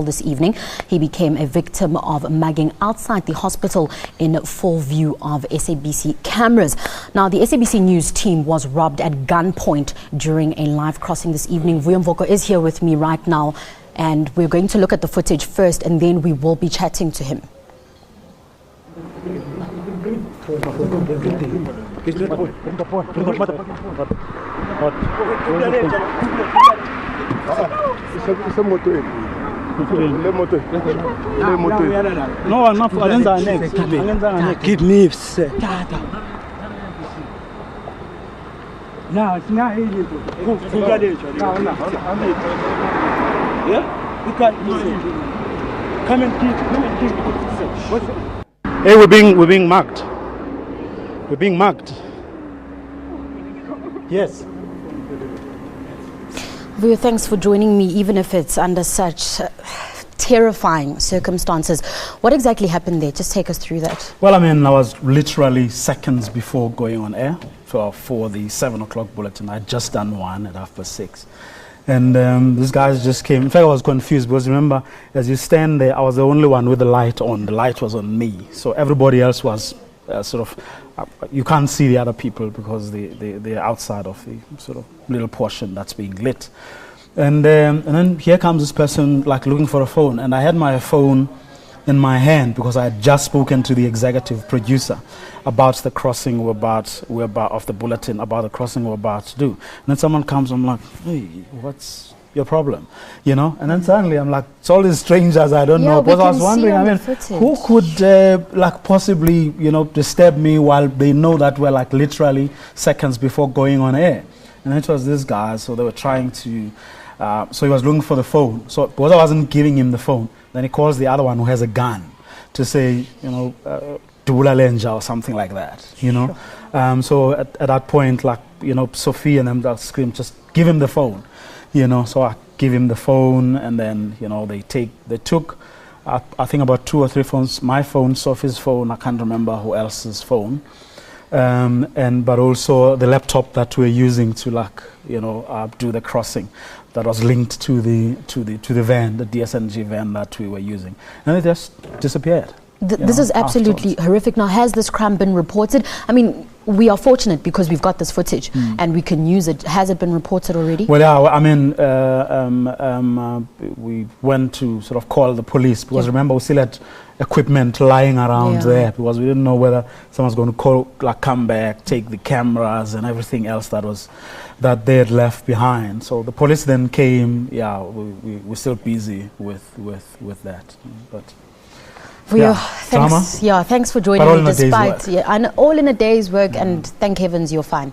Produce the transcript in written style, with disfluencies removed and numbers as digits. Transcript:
this evening. He became a victim of mugging outside the hospital in full view of SABC cameras. Now, the SABC News team was robbed at gunpoint during a live crossing this evening. Vuyo Mvoko is here with me right now, and we're going to look at the footage first, and then we will be chatting to him. No, enough. Kidneys. Hey, we're being mugged. We're being mugged. Yes. Vuyo, thanks for joining me, even if it's under such terrifying circumstances. What exactly happened there? Just take us through that. Well, I mean, I was literally seconds before going on air for the 7 o'clock bulletin. I had just done one at 6:30. And these guys just came. In fact, I was confused because remember, as you stand there, I was the only one with the light on. The light was on me. So everybody else was you can't see the other people because they're outside of the sort of little portion that's being lit. And then here comes this person like looking for a phone. And I had my phone in my hand because I had just spoken to the executive producer about the crossing we're about of the bulletin, about the crossing we're about to do. And then someone comes, I'm like, hey, what's your problem? You know? And then suddenly I'm like, it's all these strangers I don't know. Because I was wondering, I mean, who could like possibly, you know, disturb me while they know that we're like literally seconds before going on air? And it was this guy, so they were trying to, so he was looking for the phone. So because I wasn't giving him the phone, then he calls the other one who has a gun to say, you know, Dula Lenja or something like that, you know. So at that point, like, you know, Sophie and them that scream, just give him the phone, you know. So I give him the phone, and then, you know, they took, I think about 2 or 3 phones, my phone, Sophie's phone, I can't remember who else's phone, but also the laptop that we're using to, like, you know, do the crossing. That was linked to the van, the DSNG van that we were using, and it just disappeared. This is absolutely horrific. Now, has this crime been reported? I mean, we are fortunate because we've got this footage and we can use it. Has it been reported already? Well, yeah, I mean, we went to sort of call the police because remember we still had equipment lying around there because we didn't know whether someone's going to come back, take the cameras and everything else that they had left behind. So the police then came. Yeah, we're still busy with that, but. Thanks for joining me despite and all in a day's work, and thank heavens you're fine.